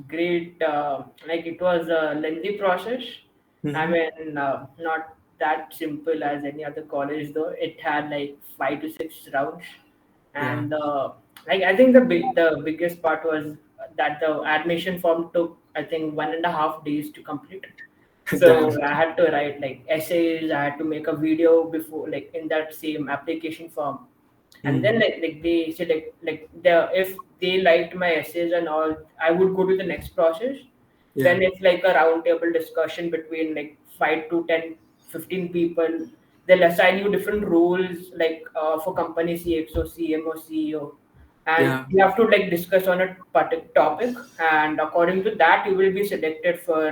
great. Like it was a lengthy process. I Mm-hmm. mean, not that simple as any other college though. It had like 5 to 6 rounds, Yeah. and like I think the biggest part was that the admission form took I think 1.5 days to complete. Damn. So I had to write like essays. I had to make a video before, like in that same application form, and then Mm. like they said like the if they liked my essays and all, I would go to the next process. Yeah. Then it's like a round table discussion between like 5 to 10, 15 people. They'll assign you different roles, like for company CXO, CMO, CEO, and Yeah. you have to like discuss on a particular topic, and according to that you will be selected for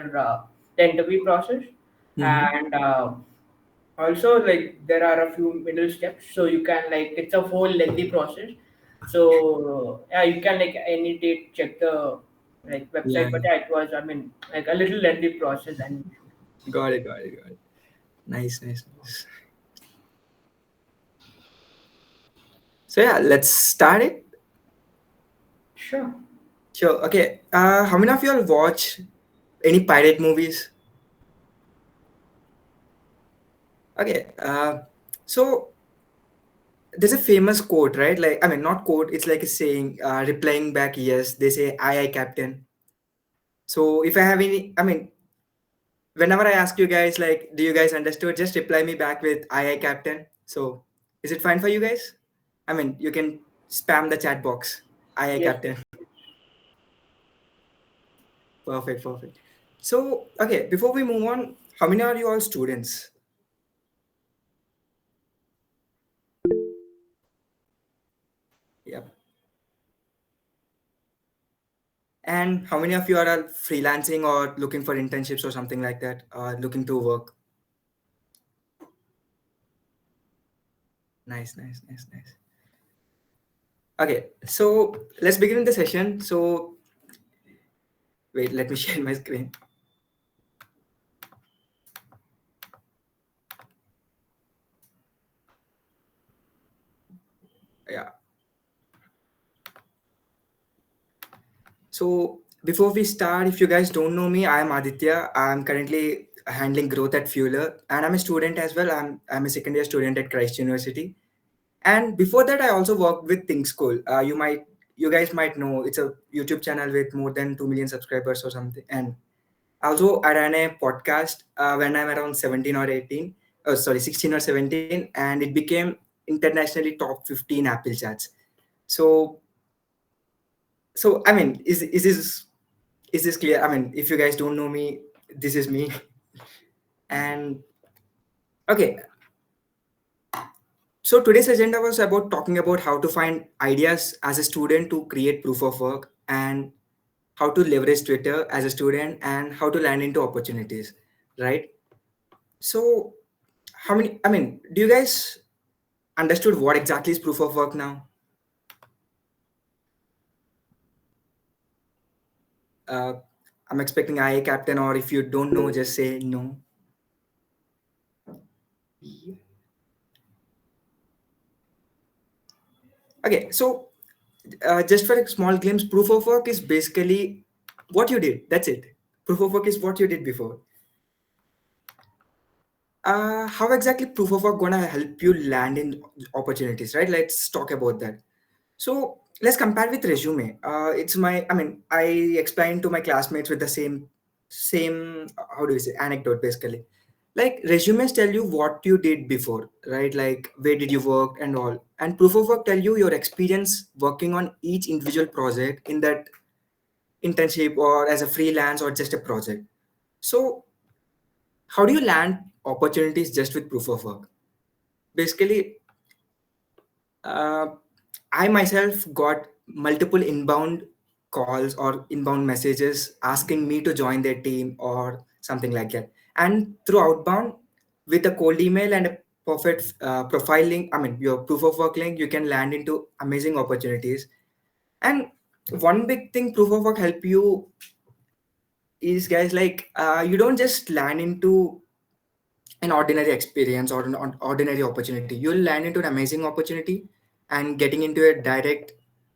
the interview process. Mm-hmm. And also like there are a few middle steps, so you can like it's a whole lengthy process. So yeah, you can like any date check the like Yeah. website, but Yeah. yeah, it was, I mean, like a little lengthy process. And Got it. Got it. Got it. Nice. Nice. Nice. So yeah, let's start it. sure. Sure. Okay. How many of you all watch any pirate movies? Okay. So there's a famous quote, right? Like, I mean, not quote. It's like a saying. Replying back, yes. They say, "Aye, aye, Captain." So if I have any, I mean, whenever I ask you guys, like, do you guys understood? Just reply me back with "Aye, aye, Captain." So is it fine for you guys? I mean, you can spam the chat box. "Aye, aye, Yes, Captain." Perfect. Perfect. So okay, before we move on, how many are you all students? Yep. And how many of you are all freelancing or looking for internships or something like that, or looking to work? Nice, nice, nice, nice. Okay, so let's begin the session. So wait, let me share my screen. Yeah. So before we start, if you guys don't know me, I'm Aditya. I'm currently handling growth at Fueler, and I'm a student as well. I'm a second year student at Christ University. And before that, I also worked with Think School. You guys might know it's a YouTube channel with more than 2 million subscribers or something. And also, I ran a podcast when I'm around 17 or 18. Oh, sorry, 16 or 17, and it became internationally top 15 Apple charts. So, so I mean, is this clear? I mean, if you guys don't know me, this is me. And okay, so today's agenda was about talking about how to find ideas as a student to create proof of work, and how to leverage Twitter as a student, and how to land into opportunities, right? So how many, I mean, do you guys understood what exactly is proof of work now? Uh, I'm expecting IA captain, or if you don't know, just say no. Okay, so just for a small glimpse, proof of work is basically what you did. That's it. Proof of work is what you did before. How exactly proof of work gonna help you land in opportunities, right? Let's talk about that. So let's compare with resume. It's my, I mean, I explained to my classmates with the same, how do you say, anecdote basically. Like resumes tell you what you did before, right? Like where did you work and all. And proof of work tell you your experience working on each individual project in that internship or as a freelance or just a project. So how do you land opportunities just with proof of work? Basically, uh, I myself got multiple inbound calls or inbound messages asking me to join their team or something like that. And through outbound, with a cold email and a perfect profile link, I mean, your proof of work link, you can land into amazing opportunities. And one big thing proof of work help you is, guys, like you don't just land into an ordinary experience or an ordinary opportunity. You'll land into an amazing opportunity and getting into a direct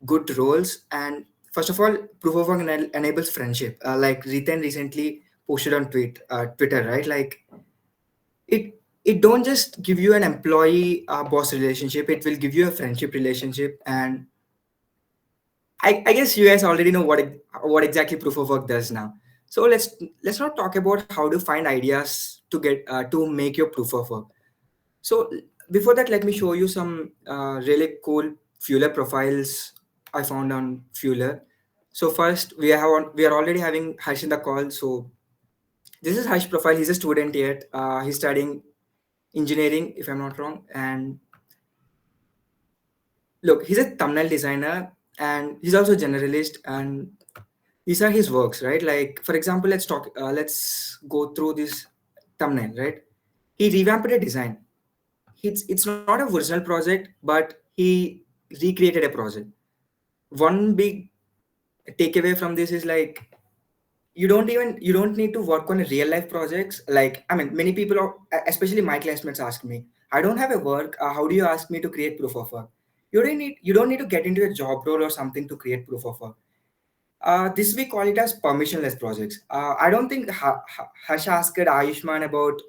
good roles and First of all, proof of work enables friendship. Like Riten recently posted on Twitter, right? Like it it don't just give you an employee boss relationship. It will give you a friendship relationship. And I guess you guys already know what exactly proof of work does now. So let's not talk about how to find ideas to make your proof of work. So before that, let me show you some really cool Fueler profiles I found on Fueler. So first, we are already having Harsh in the call. So this is Harsh profile. He's a student yet. He's studying engineering, if I'm not wrong. And look, he's a thumbnail designer, and he's also a generalist. And these are his works, right? Like for example, let's go through this thumbnail, right? He revamped a design. It's not a original project, but he recreated a project. One big takeaway from this is like you don't need to work on real life projects. Like I mean, many people, especially my classmates, ask me, I don't have a work. How do you ask me to create proof of work? You don't need to get into a job role or something to create proof of work. This we call it as permissionless projects. I don't think Hash asked Ayushman about,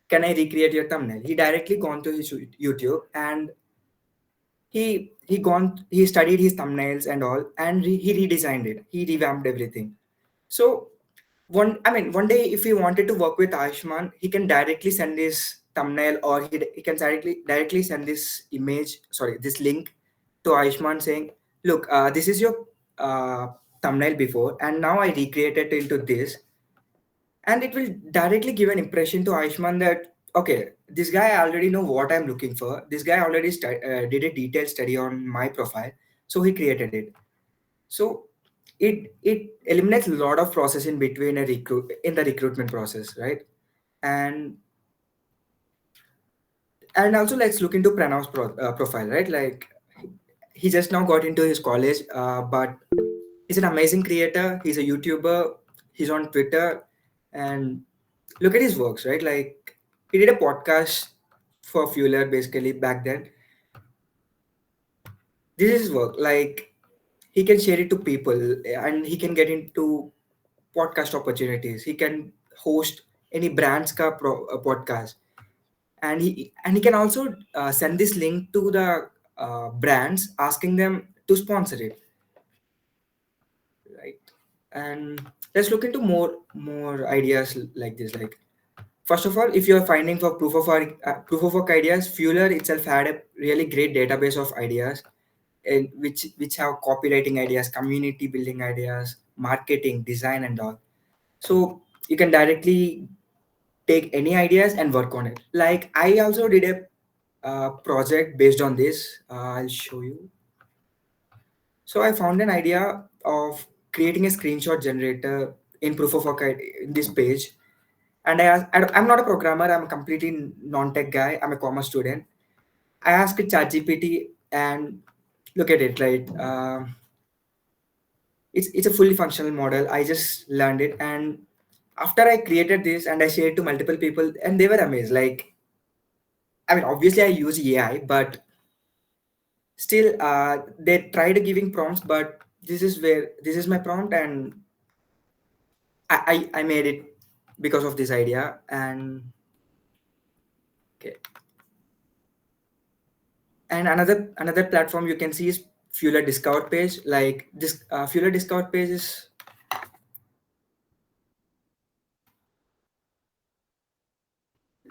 can I recreate your thumbnail? He directly gone to his YouTube, and he studied his thumbnails and all, and he redesigned it. He revamped everything. So one day if he wanted to work with Ayushman, he can directly send his thumbnail, or he can directly send this image, sorry, this link to Ayushman saying, look, this is your uh, thumbnail before, and now I recreated it into this. And it will directly give an impression to Ayushman that, okay, this guy I already know what I'm looking for. This guy already did a detailed study on my profile, so he created it. So it eliminates a lot of process in between in the recruitment process, right? And also let's look into Pranav's profile, right? Like he just now got into his college, but he's an amazing creator. He's a YouTuber. He's on Twitter, and look at his works, right? Like he did a podcast for Fueler basically back then. This is his work. Like he can share it to people, and he can get into podcast opportunities. He can host any brand's podcast, and he can also send this link to the brands, asking them to sponsor it, right? And let's look into more ideas like this. Like first of all, if you're finding for proof of work ideas, Fueler itself had a really great database of ideas, and which have copywriting ideas, community building ideas, marketing, design, and all. So you can directly take any ideas and work on it. Like I also did a project based on this. I'll show you. So I found an idea of creating a screenshot generator in proof of work in this page. And I'm not a programmer. I'm a completely non-tech guy. I'm a commerce student. I asked ChatGPT, and look at it, right? It's a fully functional model. I just learned it, and after I created this and I shared to multiple people, and they were amazed. Like I mean, obviously I use AI, but still, they tried giving prompts. But this is my prompt, and I made it because of this idea. And okay, and another platform you can see is Fueler Discover page. Like this, Fueler Discover page is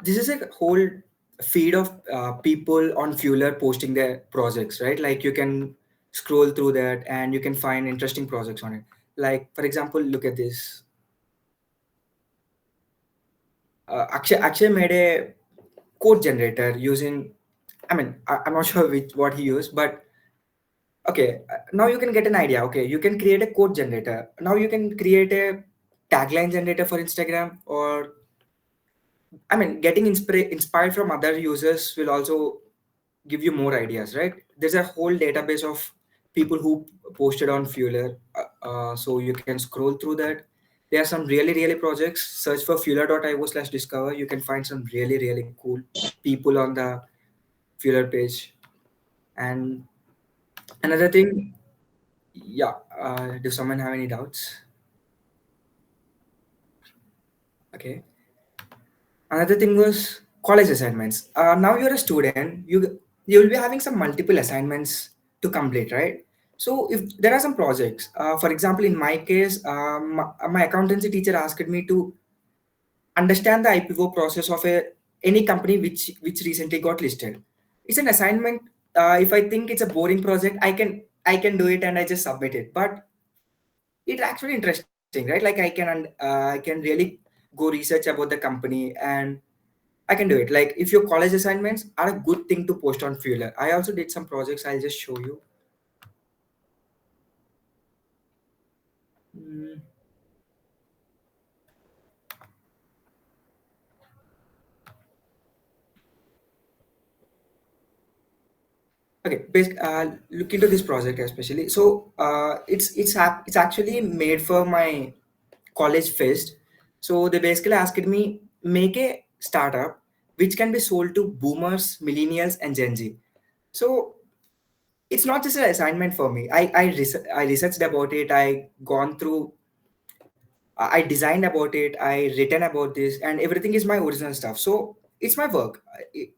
this is a whole feed of people on Fueler posting their projects, right? Like you can scroll through that and you can find interesting projects on it. Like for example, look at this. Akshay made a code generator using. I mean, I'm not sure what he used, but okay. Now you can get an idea. Okay, you can create a code generator. Now you can create a tagline generator for Instagram, or I mean, getting inspired from other users will also give you more ideas, right? There's a whole database of people who posted on Fueler, so you can scroll through that. There are some really projects. Search for fueler.io/discover. You can find some really cool people on the Fueler page. And another thing, Yeah. Do someone have any doubts? Okay. Another thing was college assignments. Now you're a student. You will be having some multiple assignments to complete, right? So if there are some projects, for example, in my case, my accountancy teacher asked me to understand the IPO process of any company which recently got listed. It's an assignment. If I think it's a boring project, I can do it and I just submit it. But it's actually interesting, right? Like I can really go research about the company and I can do it. Like if your college assignments are a good thing to post on Fueler. I also did some projects. I'll just show you. Mm, okay, look into this project especially. So it's actually made for my college fest. So they basically asked me make a startup which can be sold to boomers, millennials, and Gen Z. So it's not just an assignment for me. I researched about it. I designed about it. I written about this, and everything is my original stuff. So it's my work.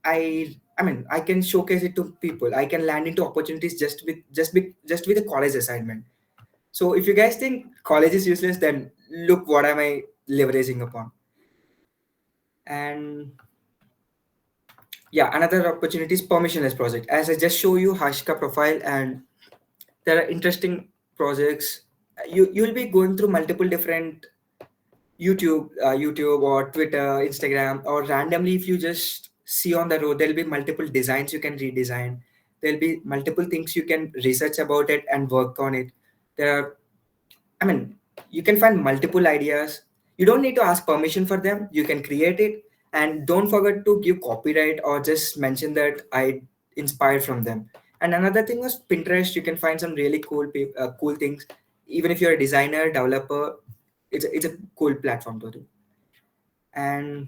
I mean, I can showcase it to people. I can land into opportunities just with a college assignment. So if you guys think college is useless, then look what am I leveraging upon. And yeah, another opportunity is permissionless project. As I just show you Hashka profile, and there are interesting projects. You'll be going through multiple different YouTube or Twitter, Instagram, or randomly if you just see on the road, there'll be multiple designs you can redesign. There'll be multiple things you can research about it and work on it. There are, I mean, you can find multiple ideas. You don't need to ask permission for them. You can create it, and don't forget to give copyright or just mention that I inspired from them. And another thing was Pinterest. You can find some really cool things. Even if you're a designer, developer, it's a cool platform to do. And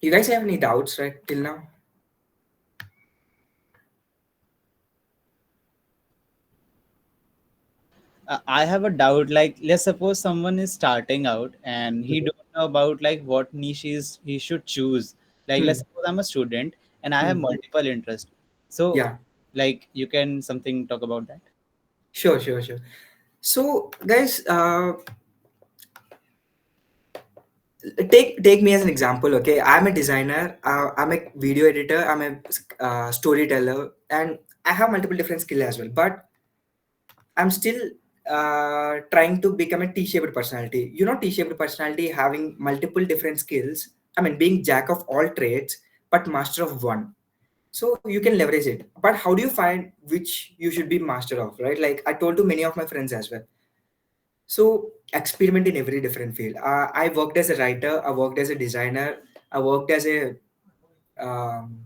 you guys have any doubts right till now? I have a doubt. Like, let's suppose someone is starting out and he don't know about like what niche he should choose. Like, let's Hmm. suppose I'm a student and I have Hmm. multiple interests. So, Yeah, like, you can something talk about that. sure. So, guys, take me as an example. Okay, I'm a designer. I'm a video editor. I'm a storyteller, and I have multiple different skills as well. But I'm still trying to become a T-shaped personality. You know, T-shaped personality having multiple different skills. I mean, being jack of all trades, but master of one. So you can leverage it. But how do you find which you should be master of, right? Like I told to many of my friends as well. So experiment in every different field. I worked as a writer. I worked as a designer. I worked as a um,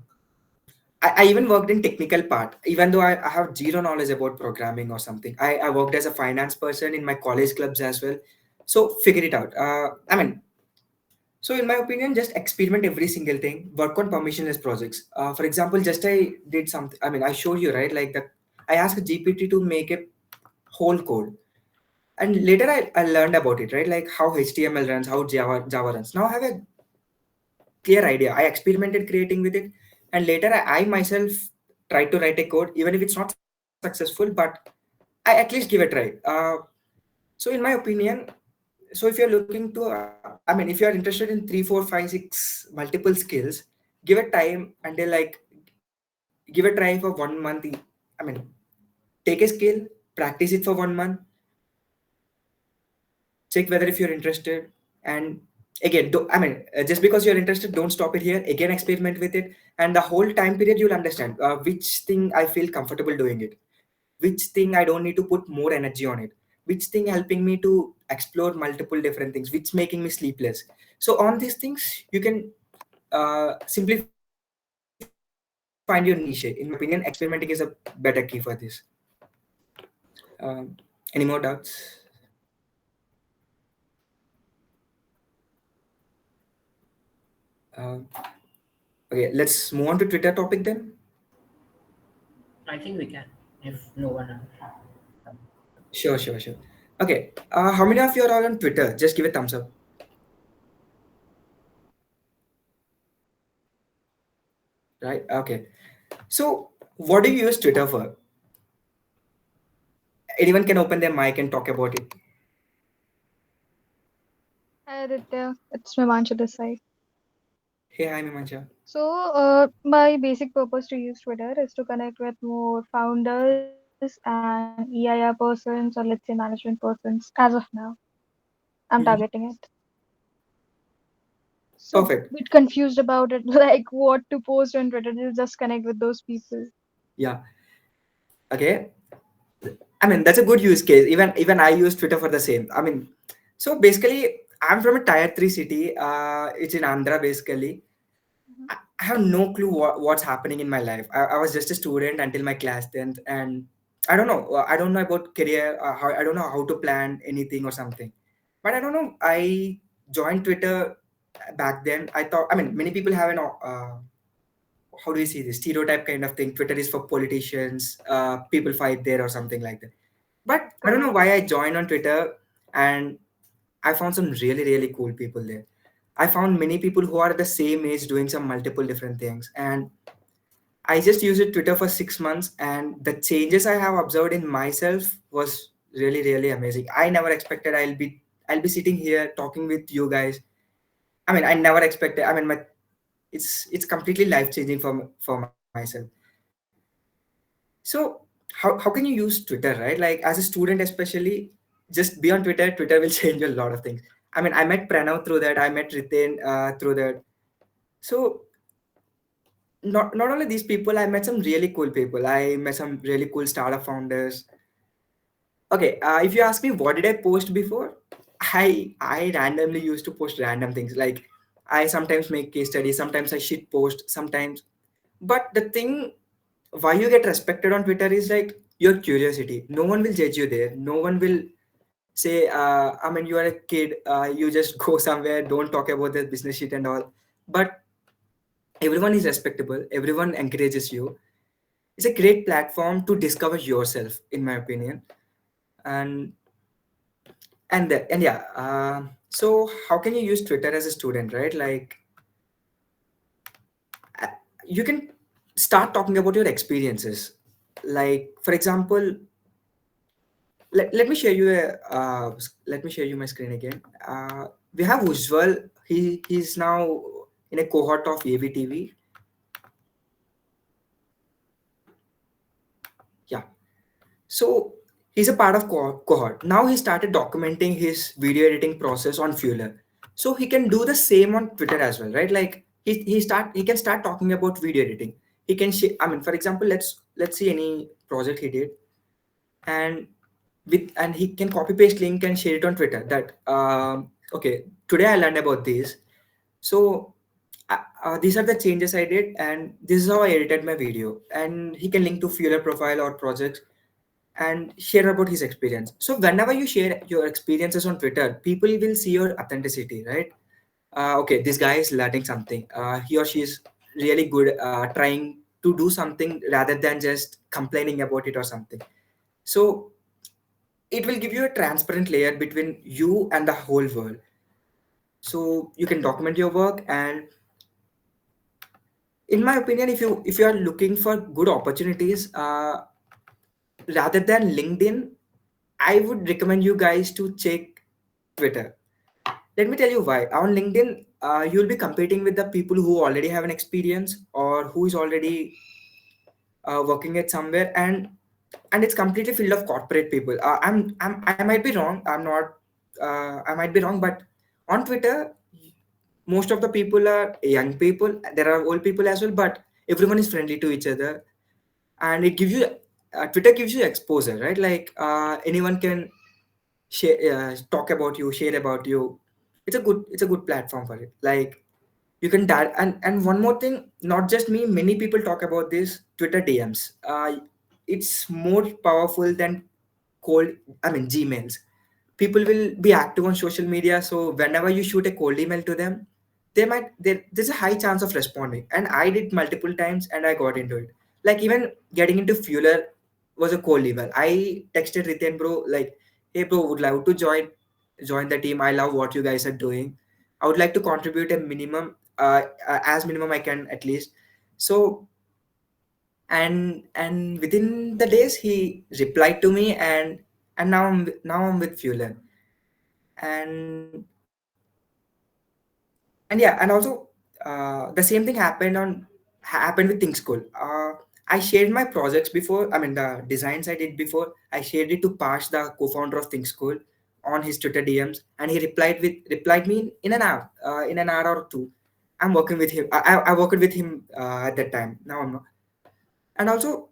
I even worked in technical part, even though I have zero knowledge about programming or something. I worked as a finance person in my college clubs as well. So figure it out. I mean, so in my opinion, just experiment every single thing. Work on permissionless projects. For example, just I did something. I mean, I showed you right, like that. I asked GPT to make a whole code, and later I learned about it, right? Like how HTML runs, how Java runs. Now I have a clear idea. I experimented creating with it, and later I myself tried to write a code, even if it's not successful, but I at least give a try. So in my opinion, so if you're looking to, I mean, if you're interested in 3, 4, 5, 6 multiple skills, give it time until like give it try for 1 month. I mean, take a skill, practice it for 1 month, check whether if you're interested, and again I mean, just because you're interested, don't stop it here. Again, experiment with it, and the whole time period you'll understand which thing I feel comfortable doing it, which thing I don't need to put more energy on it, which thing helping me to explore multiple different things, which making me sleepless. So on these things you can simply find your niche. In my opinion, experimenting is a better key for this. Any more doubts? uh, okay, let's move on to Twitter topic then. I think we can, if no one else. Sure, sure, sure. Okay. How many of you are all on Twitter? Just give a thumbs up. Right. Okay. So, what do you use Twitter for? Anyone can open their mic and talk about it. Hi Aditya, it's Mimanshu this side. Hey, hi, Mimansha. My basic purpose to use Twitter is to connect with more founders and EIR persons, or let's say management persons, as of now. I'm targeting Mhm. it. So, Perfect. bit confused about it, like what to post on Twitter to just connect with those people. Yeah. Okay. I mean, that's a good use case. Even I use Twitter for the same. I mean, so basically, I'm from a tier three city. It's in Andhra, basically. Mhm. I have no clue what's happening in my life. I was just a student until my class 10th, and I don't know. I don't know about career. I don't know how to plan anything or something. But I don't know. I joined Twitter back then. I thought. I mean, many people have an how do you see this stereotype kind of thing? Twitter is for politicians. People fight there or something like that. But I don't know Correct. why I joined on Twitter, and I found some really really cool people there. I found many people who are the same age doing some multiple different things. And I just used it Twitter for 6 months, and the changes I have observed in myself was really, really amazing. I never expected I'll be sitting here talking with you guys. I mean, I never expected. I mean, it's completely life changing for myself. So how can you use Twitter, right? Like as a student, especially, just be on Twitter. Twitter will change a lot of things. I mean, I met Pranav through that. I met Ritin through that. So not only these people, I met some really cool people. I met some really cool startup founders. Okay, if you ask me what did I post before, I randomly used to post random things. Like I sometimes make case studies, sometimes I shit post, sometimes. But the thing why you get respected on Twitter is like your curiosity. No one will judge you there. No one will say, I mean, you are a kid, you just go somewhere, don't talk about the business shit and all. But everyone is respectable. Everyone encourages you. It's a great platform to discover yourself, in my opinion. And and yeah, so how can you use Twitter as a student, right? Like uh, you can start talking about your experiences. Like for example, let me share you let me share you my screen again. We have Ujjwal. He's now in a cohort of AVTV. Yeah. So he's a part of cohort. Now he started documenting his video editing process on Fueler. So he can do the same on Twitter as well, right? Like he can start talking about video editing. He can share. I mean, for example, let's see any project he did, and and he can copy paste link and share it on Twitter. That okay, today I learned about this. So these are the changes I did, and this is how I edited my video. And he can link to Fueler profile or projects and share about his experience. So whenever you share your experiences on Twitter, people will see your authenticity, right? Okay, this guy is learning something. He or she is really good trying to do something rather than just complaining about it or something. So it will give you a transparent layer between you and the whole world. So you can document your work. And in my opinion, if you are looking for good opportunities, rather than LinkedIn, I would recommend you guys to check Twitter. Let me tell you why. On LinkedIn, you'll be competing with the people who already have an experience or who is already working at somewhere, and it's completely filled of corporate people. I might be wrong. I'm not. I might be wrong, but on Twitter, most of the people are young people. There are old people as well, but everyone is friendly to each other, and it gives you. Twitter gives you exposure, right? Like anyone can share, talk about you, share about you. It's a good platform for it. Like you can and one more thing, not just me, many people talk about this Twitter DMs. It's more powerful than cold, I mean, Gmails. People will be active on social media, so whenever you shoot a cold email to them, there's a high chance of responding. And I did multiple times and I got into it. Like even getting into Fueler, was a co-level. I texted Riten bro like, hey bro, would love to join the team. I love what you guys are doing. I would like to contribute a minimum, as minimum I can at least. So and within the days he replied to me, and now I'm with Fueler. And and yeah, and also the same thing happened with Think School. I shared my projects before. I mean, the designs I did before. I shared it to Pash, the co-founder of Think School, on his Twitter DMs, and he replied me in an hour or two. I'm working with him. I worked with him at that time. Now I'm not. And also,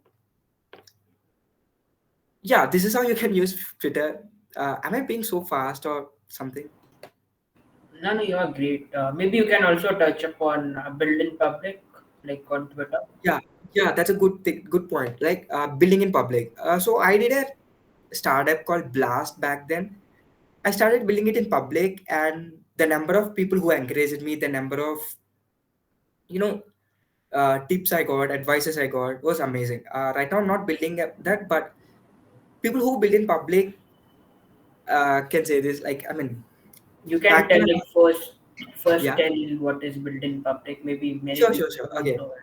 yeah, this is how you can use Twitter. Am I being so fast or something? No, no, you are great. Maybe you can also touch upon build in public, like on Twitter. Yeah, yeah, that's a good thing, good point. Like building in public. So I did a startup called Blast back then. I started building it in public, and the number of people who encouraged me, the number of you know tips I got, advices I got was amazing. Right now, I'm not building that, but people who build in public can say this. Like, I mean, You can back tell then, it first. First, yeah, tell what is built in public. Maybe many sure, sure, people sure. don't Okay. know it.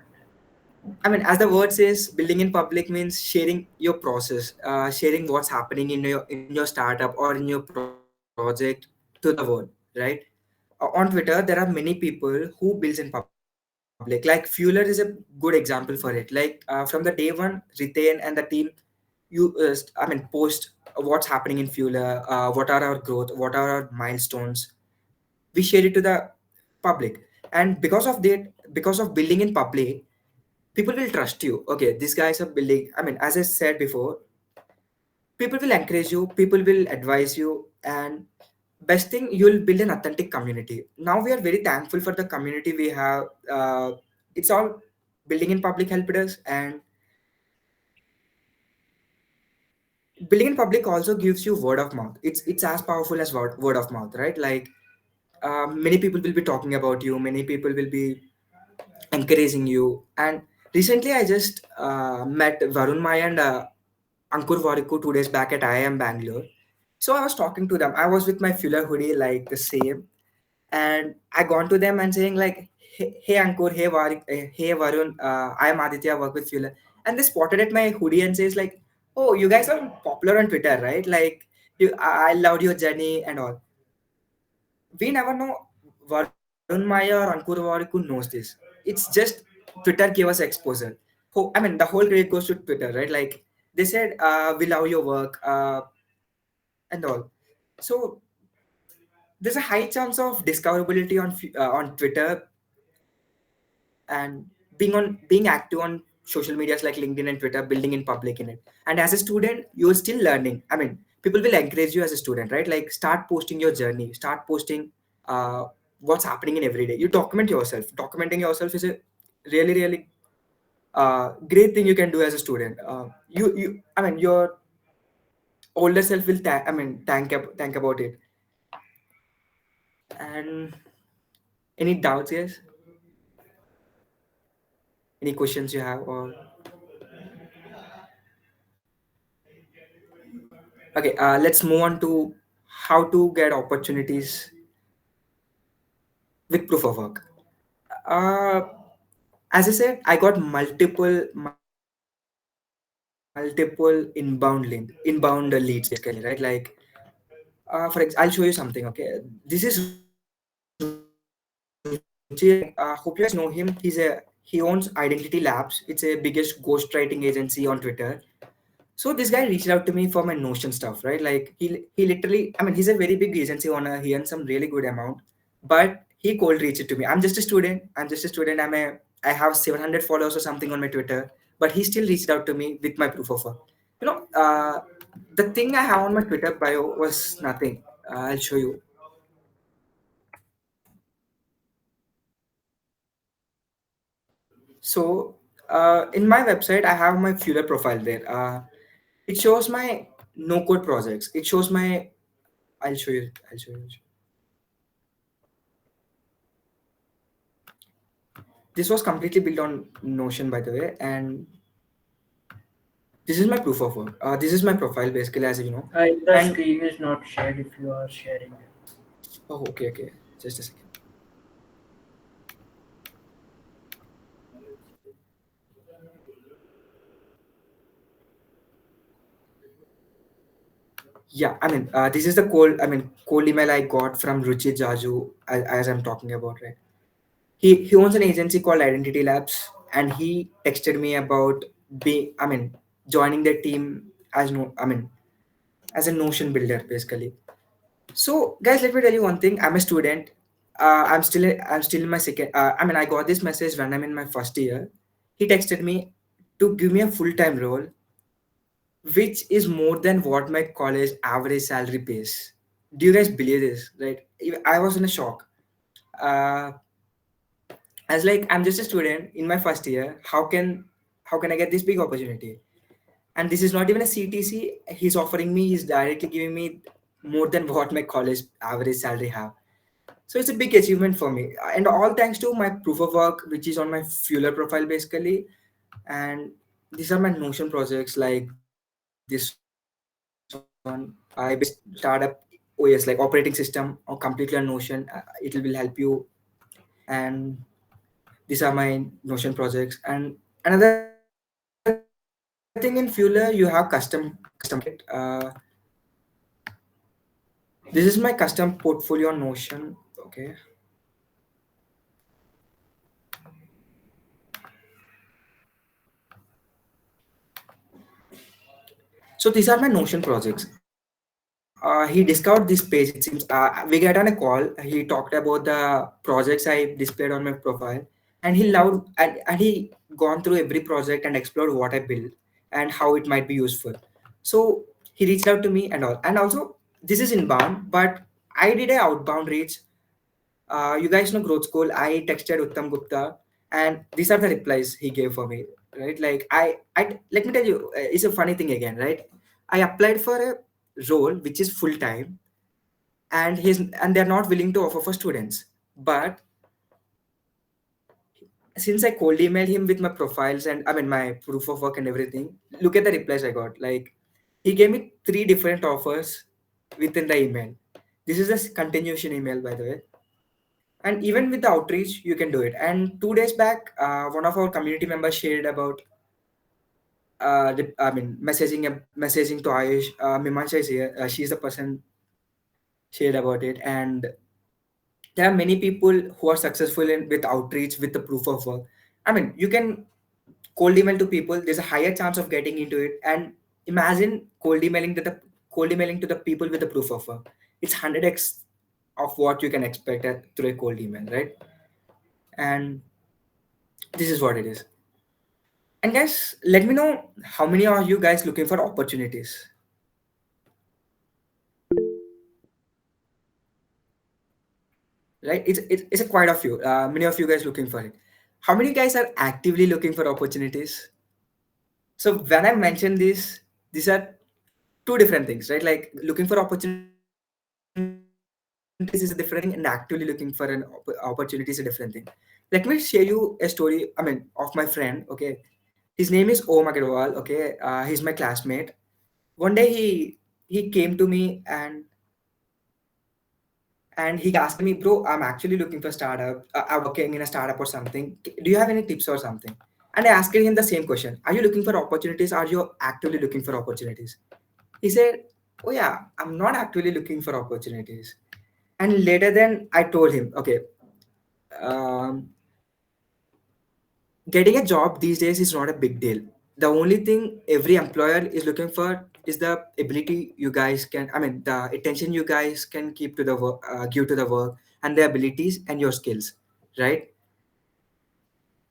I mean, as the word says, building in public means sharing your process, sharing what's happening in your startup or in your project to the world, right? On Twitter, there are many people who builds in public. Like Fueler is a good example for it. Like from the day one, Ritain and the team, I mean, post what's happening in Fueler, what are our growth, what are our milestones. We share it to the public, and because of building in public, people will trust you. Okay, these guys are building. I mean, as I said before, people will encourage you, people will advise you, and best thing, you'll build an authentic community. Now we are very thankful for the community we have. It's all building in public helped us, and building in public also gives you word of mouth. It's as powerful as word of mouth, right? Like many people will be talking about you, many people will be encouraging you. And recently I just met Varun Maya and Ankur Wariku 2 days back at IIM Bangalore. So I was talking to them. I was with my Fuller hoodie, like the same, and I gone to them and saying like, "Hey Ankur, hey hey Varun, I am Aditya, work with Fuller." And they spotted at my hoodie and says like, "Oh, you guys are popular on Twitter, right? Like, I loved your journey and all." We never know Varun Maya or Ankur Wariku knows this. It's just Twitter gave us exposure. I mean, the whole credit goes to Twitter, right? Like they said, we love your work and all. So there's a high chance of discoverability on Twitter, and being active on social medias like LinkedIn and Twitter, building in public in it. And as a student, you're still learning. I mean, people will encourage you as a student, right? Like start posting your journey, start posting uh, what's happening in every day. You document yourself. Documenting yourself is a really great thing you can do as a student. I mean, your older self will thank about it. And any doubts, guys? Any questions you have? Or okay, let's move on to how to get opportunities with proof of work. Uh, as I said, I got multiple inbound leads basically, right? Like for example, I'll show you something. Okay, this is Ruchi. Hope you guys know him. He owns Identity Labs. It's a biggest ghostwriting agency on Twitter. So this guy reached out to me for my Notion stuff, right? Like he literally, I mean, he's a very big agency owner. He earns some really good amount, but he cold reached it to me. I'm just a student. I have 700 followers or something on my Twitter, but he still reached out to me with my proof of work. You know, the thing I have on my Twitter bio was nothing. I'll show you. So in my website, I have my Fueler profile there. It shows my no code projects. It shows my. I'll show you. I'll show you. This was completely built on Notion, by the way, and This is my proof of work. This is my profile basically, as you know. The And screen is not shared if you are sharing it. oh, okay, okay. Just a second. Yeah, I mean, this is the cold email I got from Ruchi Jaju, as I'm talking about, right? He owns an agency called Identity Labs, and he texted me about joining the team as no, I mean, as a Notion builder, basically. So, guys, let me tell you one thing. I'm a student. I'm still in my second. I got this message when I'm in my first year. He texted me to give me a full time role, which is more than what my college average salary pays. Do you guys believe this? Right? I was in a shock. Uh, as like I'm just a student in my first year. How can I get this big opportunity? And this is not even a CTC. He's offering me. He's directly giving me more than what my college average salary have. So it's a big achievement for me, and all thanks to my proof of work, which is on my Fueler profile basically. And these are my Notion projects like this one. I built a startup OS like operating system or completely on Notion. It will help you. And these are my Notion projects. And another thing in Fueler, you have custom template. This is my custom portfolio on Notion. Okay. So these are my Notion projects. He discovered this page. It seems we get on a call. He talked about the projects I displayed on my profile, and he loved and he gone through every project and explored what I built and how it might be useful. So he reached out to me and all. And also this is inbound, but I did a outbound reach. You guys know Growth School. I texted Uttam Gupta, and these are the replies he gave for me. Right, like let me tell you, it's a funny thing again, right? I applied for a role which is full time, and they're not willing to offer for students. But since I cold emailed him with my profiles and my proof of work and everything, look at the replies I got. Like he gave me three different offers within the email. This is a continuation email, by the way. And even with the outreach you can do it. And 2 days back, one of our community members shared about messaging to Ayush. Mimansha is here. She's the person shared about it. And there are many people who are successful in with outreach with the proof of work. You can cold email to people. There's a higher chance of getting into it. And imagine cold emailing to the people with the proof of work. It's 100x of what you can expect through a cold email, right? And this is what it is. And guys, let me know how many are you guys looking for opportunities, right? It's a quite a few. Many of you guys looking for it. How many guys are actively looking for opportunities? So when I mentioned this, these are two different things, right? Like looking for opportunities is a different thing, and actively looking for an opportunity is a different thing. Let me share you a story. Of my friend. Okay, his name is Om Agarwal. Okay, he's my classmate. One day he came to me and he asked me, bro, I'm actually looking for startup. I'm working in a startup or something. Do you have any tips or something? And I asked him the same question: are you looking for opportunities? Are you actively looking for opportunities? He said, oh yeah, I'm not actively looking for opportunities. And later then I told him, okay, um, getting a job these days is not a big deal. The only thing every employer is looking for is the ability you guys can, the attention you guys can keep to the work, give to the work, and the abilities and your skills, right?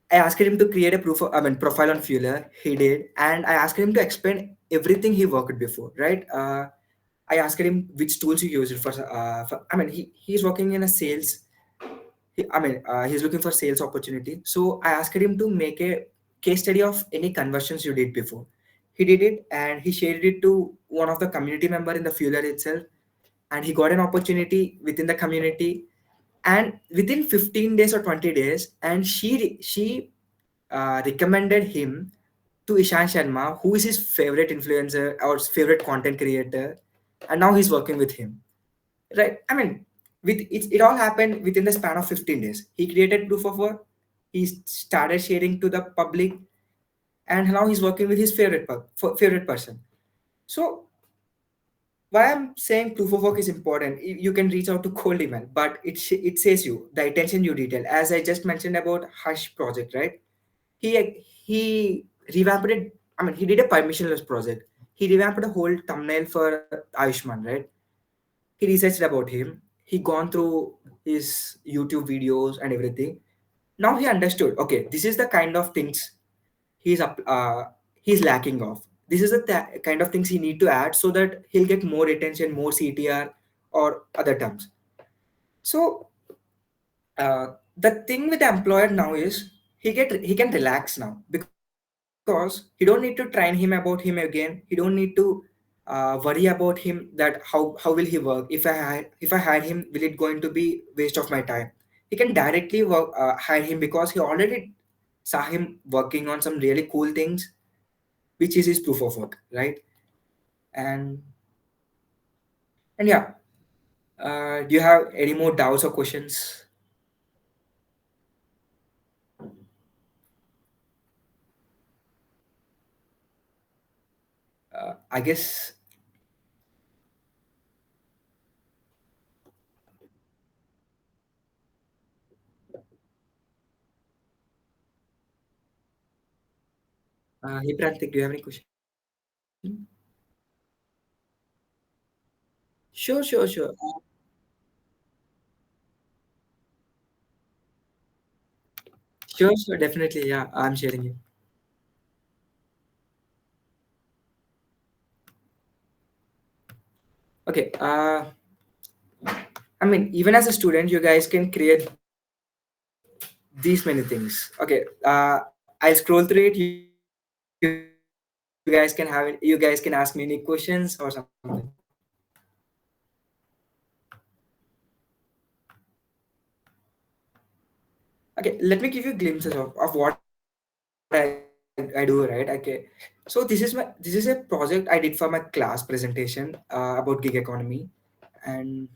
I asked him to create a profile on Fueler. He did, and I asked him to explain everything he worked before, right? I asked him which tools he used for he's working in a sales. He's looking for sales opportunity. So I asked him to make a case study of any conversions you did before. He did it and he shared it to one of the community member in the Fueler itself, and he got an opportunity within the community. And within 15 days or 20 days, and she recommended him to Ishan Sharma, who is his favorite influencer or favorite content creator, and now he's working with him. Right? I mean, it all happened within the span of 15 days. He created proof of work, he started sharing to the public, and now he's working with his favorite person. So why I'm saying proof of work is important, you can reach out to cold email, but it says you the attention you detail. As I just mentioned about Hush project, right? He revamped it. I mean, he did a permissionless project. He revamped a whole thumbnail for Ayushman, right? He researched about him. He gone through his YouTube videos and everything. Now he understood. Okay, this is the kind of things he's up. He's lacking of. This is the kind of things he need to add so that he'll get more attention, more CTR, or other terms. So the thing with the employer now is he can relax now because he don't need to train him about him again. He don't need to worry about him that how will he work. If I hire him, will it going to be waste of my time? He can directly hire him because he already saw him working on some really cool things, which is his proof of work, right? And yeah, do you have any more doubts or questions? I guess hey Prantik, do you have any question? Sure, sure, sure. Sure, sure, definitely. Yeah, I'm sharing it. Okay. I mean, even as a student, you guys can create these many things. Okay. I'll scroll through it. You guys can have it. You guys can ask me any questions or something. Okay. Let me give you glimpses of what I do. Right. Okay. So this is a project I did for my class presentation about gig economy, and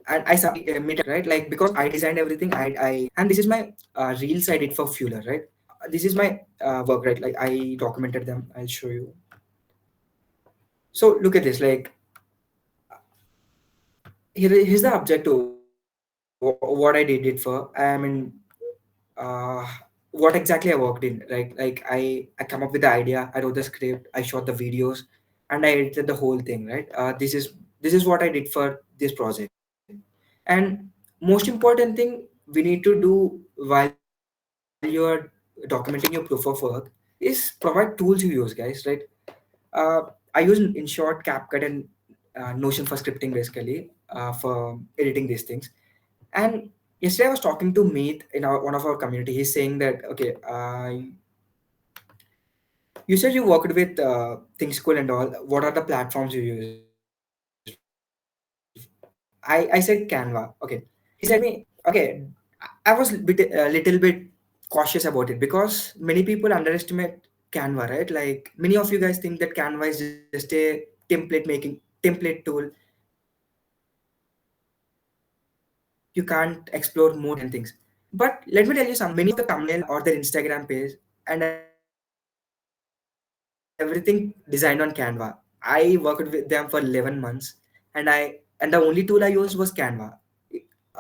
I submitted it on Meetup, right? Like because I designed everything, and this is my reels I did for Fueler, right? This is my work, right? Like I documented them. I'll show you. So look at this. Like here's the objective. What I did it for. I mean, uh, what exactly I worked in, right? Like I come up with the idea. I wrote the script. I shot the videos, and I edited the whole thing, right? This is what I did for this project. And most important thing we need to do while you're documenting your proof of work is provide tools you use, guys, right? I use in short CapCut and Notion for scripting basically, for editing these things. And yesterday I was talking to Meet in one of our community. He's saying that okay, you said you worked with Think School and all. What are the platforms you use? I said Canva. Okay, he said me okay. I was little bit cautious about it because many people underestimate Canva, right? Like many of you guys think that Canva is just a template tool. You can't explore more than that things. But let me tell you something. Many of the thumbnail or their Instagram page and everything designed on Canva. I worked with them for 11 months, and the only tool I used was Canva.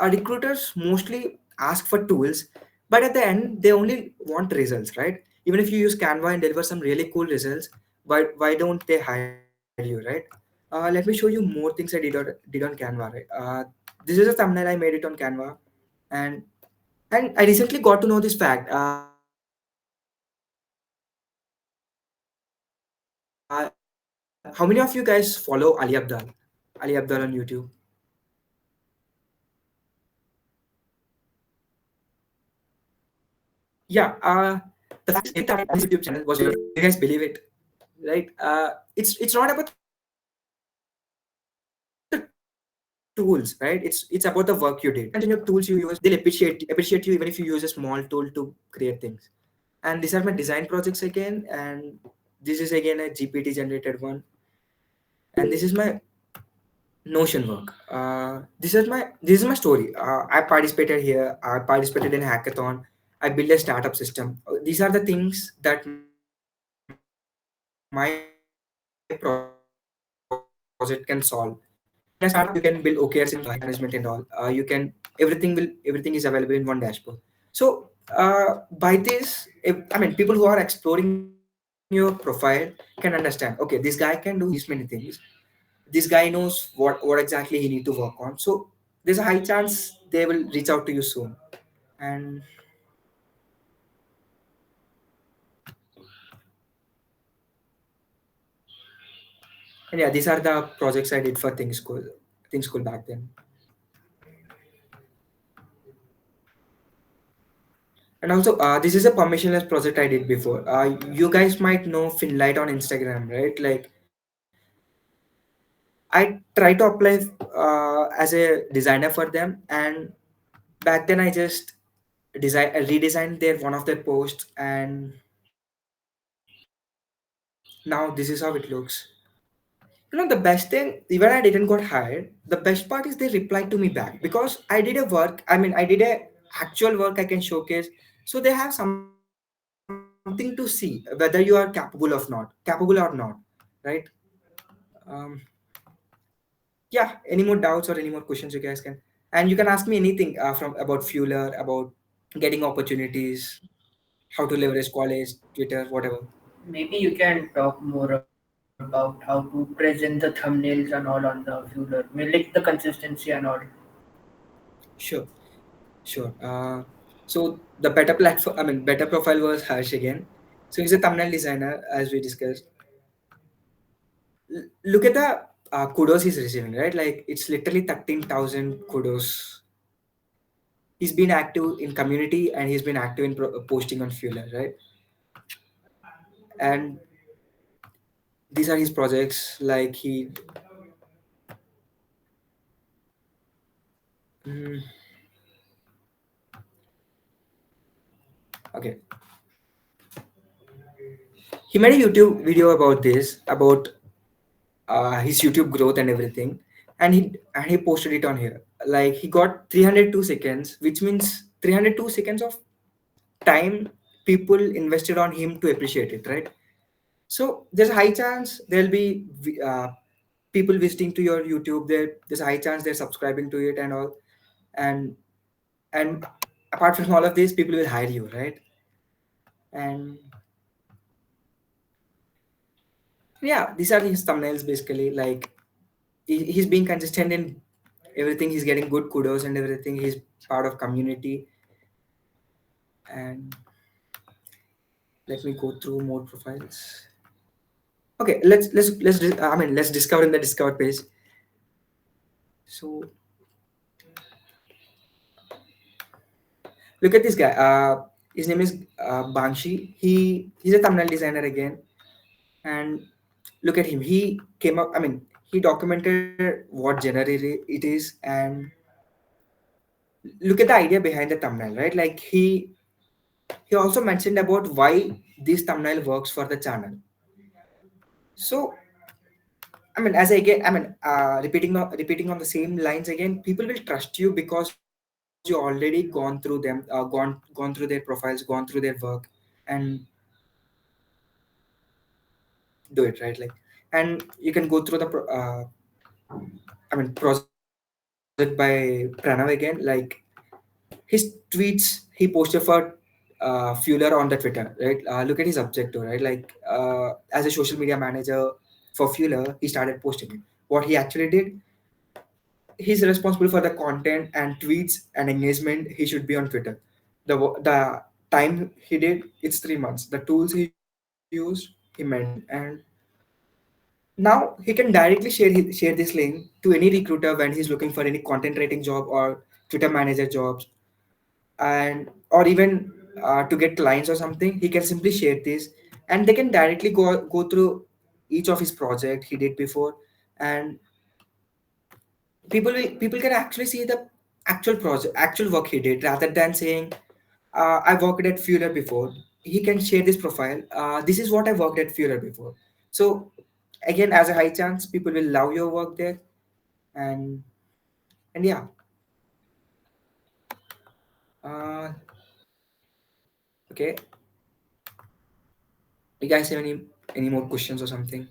Recruiters mostly ask for tools, but at the end they only want results, right? Even if you use Canva and deliver some really cool results, why don't they hire you, right? Let me show you more things I did on Canva, right? This is a thumbnail I made it on Canva, and and I recently got to know this fact. How many of you guys follow Ali Abdal on YouTube? Yeah, the fact is, every time I opened his YouTube channel was really cool. You guys believe it, right? It's not about the tools. It's about the content. tools, right? It's about the work you did. And your tools you use, they'll appreciate you even if you use a small tool to create things. And these are my design projects again, and this is again a GPT generated one, and this is my Notion work. This is my story. I participated here. I participated in hackathon. I built a startup system. These are the things that my project can solve. In a startup, you can build OKRs in you can build OKRs in management and all. You can everything is available in one dashboard. So by this, I mean people who are exploring your profile can understand. Okay, this guy can do these many things. This guy knows what exactly he need to work on. So there's a high chance they will reach out to you soon. And And yeah, these are the projects I did for Think School back then. And also, this is a permissionless project I did before. You guys might know Finlight on Instagram, right? Like, I try to apply as a designer for them, and back then I just redesigned their one of their posts, and now this is how it looks. The best thing, even I didn't got hired, the best part is they replied to me back because I did a work. I mean, I did a actual work I can showcase. So they have something to see whether you are capable or not, right? Um, yeah. Any more doubts or any more questions you guys can, and you can ask me anything from about Fueler, about getting opportunities, how to leverage college, Twitter, whatever. Maybe you can talk more about how to present the thumbnails and all on the Fueler. I mean, like the consistency and all. Sure. Sure. So the better platform, I mean, better profile was Harsh again. So he's a thumbnail designer, as we discussed. Look at the kudos he's receiving, right? Like it's literally 13,000 kudos. He's been active in community and he's been active in posting on Fueler, right? And these are his projects. Like mm, okay, he made a YouTube video about this, about his YouTube growth and everything, and he posted it on here. Like he got 302 seconds, which means 302 seconds of time people invested on him to appreciate it, right? So there's a high chance there'll be people visiting to your YouTube. There's a high chance they're subscribing to it and all, and and apart from all of this, people will hire you, right? And yeah, these are his thumbnails basically. Like he's being consistent in everything. He's getting good kudos and everything. He's part of community. And let me go through more profiles. Okay, let's discover in the discover page. So look at this guy. His name is Banshi. He's a thumbnail designer again, and look at him. He came up. I mean, he documented what genre it is, and look at the idea behind the thumbnail, right? Like he also mentioned about why this thumbnail works for the channel. So I mean, as I get, I mean, repeating on the same lines again, people will trust you because you already gone through them, gone through their profiles, gone through their work, and do it right. Like, and you can go through the, I mean, project by Pranav again. Like his tweets he posted for Fueler on the Twitter, right? Look at his objective, right? Like as a social media manager for Fueler, he started posting it. What he actually did, he's responsible for the content and tweets and engagement. He should be on Twitter. The time he did, it's 3 months. The tools he used, he mentioned, and now he can directly share this link to any recruiter when he's looking for any content writing job or Twitter manager jobs, and or even to get clients or something. He can simply share this, and they can directly go through each of his project he did before, and people can actually see the actual project, actual work he did, rather than saying, I worked at Fuller before. He can share this profile. This is what I worked at Fuller before. So again, as a high chance, people will love your work there, and yeah. Uh, okay, you guys have any more questions or something?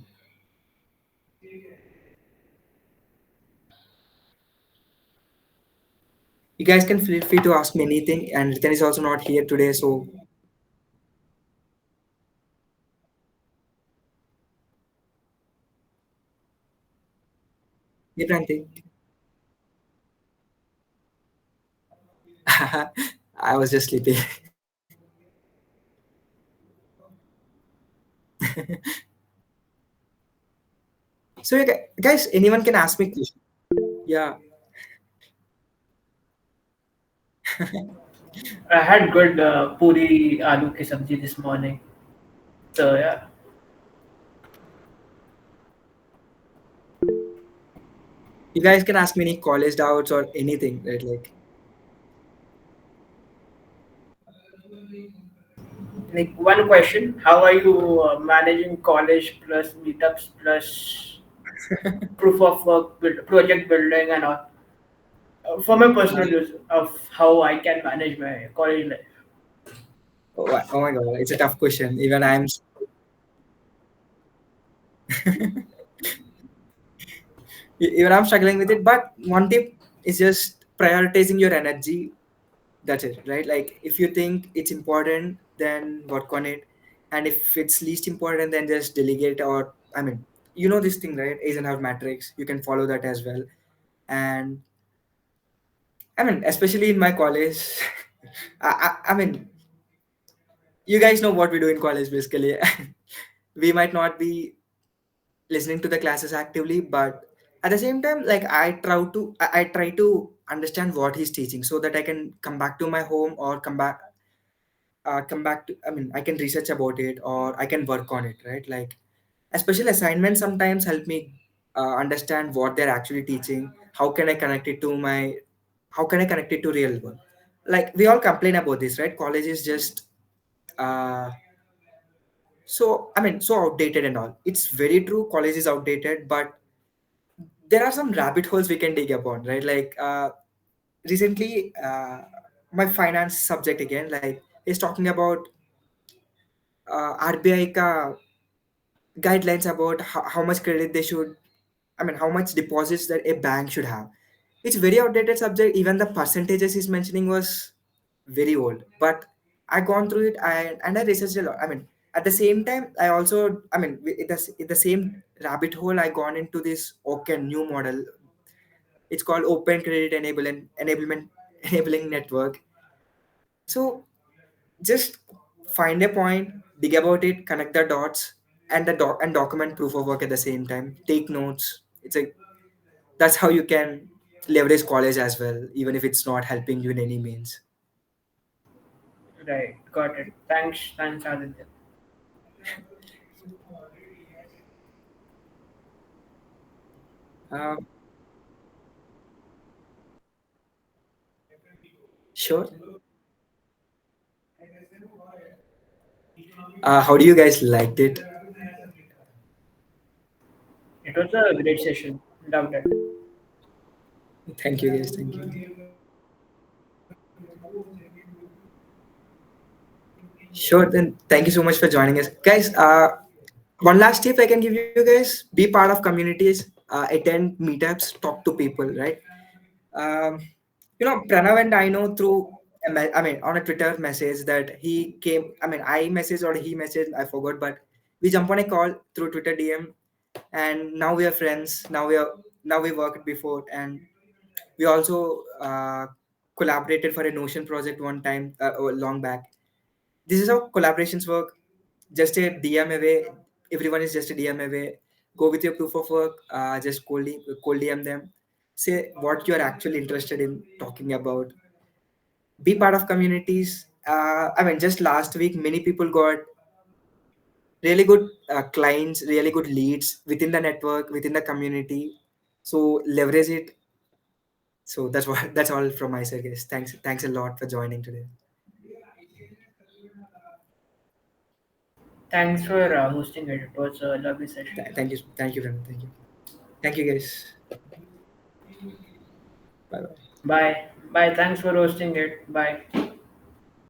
You guys can feel free to ask me anything, and Ritan is also not here today, so yeah, Pranti. I was just sleeping. So yeah, guys, anyone can ask me question. Yeah. I had good puri aloo ki sabji this morning. So yeah, You guys can ask me any college doubts or anything, right? Like, like one question: how are you managing college plus meetups plus proof of work, project building, and all? For my personal use of how I can manage my college life. oh my god, it's a tough question. Even even I'm struggling with it. But one tip is just prioritizing your energy. That's it, right? Like, if you think it's important, then work on it, and if it's least important, then just delegate. Or I mean, you know this thing, right? Eisenhower matrix. You can follow that as well. And I mean, especially in my college, I mean, you guys know what we do in college basically. We might not be listening to the classes actively, but at the same time, like, I try to understand what he's teaching so that I can come back to my home, or come back to, I mean, I can research about it, or I can work on it, right? Like, especially assignments sometimes help me understand what they're actually teaching. How can I connect it to my how can I connect it to real world? Like, we all complain about this, right? College is just uh so, I mean, so outdated and all. It's very true, college is outdated, but there are some rabbit holes we can dig upon, right? Like, recently, my finance subject again, like, is talking about RBI ka guidelines about how much credit they should, I mean, how much deposits that a bank should have. It's very outdated subject. Even the percentages he's mentioning was very old. But I gone through it, and I researched a lot. I mean, at the same time, I also, I mean, in the same rabbit hole, I gone into this OCEN new model. It's called Open Credit Enablement Enabling Network. So just find a point, dig about it, connect the dots, and and document proof of work at the same time. Take notes. That's how you can leverage college as well, even if it's not helping you in any means. Right, got it. Thanks, Aditya. Um, sure. How do you guys liked it? It was a great session. Loved it. Thank you, guys. Thank you. Sure. Then thank you so much for joining us, guys. One last tip I can give you guys: be part of communities, attend meetups, talk to people. Right. Um, Pranav and I know through, I mean, on a Twitter message that he came. I mean, I messaged or he messaged. I forgot, but we jump on a call through Twitter DM, and now we are friends. Now we worked before, and we also collaborated for a Notion project one time, long back. This is how collaborations work. Just a DM away. Everyone is just a DM away. Go with your proof of work. Just cold DM them. Say what you're actually interested in talking about. Be part of communities. I mean, just last week, many people got really good clients, really good leads within the network, within the community. So leverage it. So that's what that's all from my side, guys. Thanks a lot for joining today. Thanks for hosting it. It was a lovely session. Thank you, Brandon. Thank you, guys. Bye bye. Bye. Bye. Thanks for hosting it. Bye.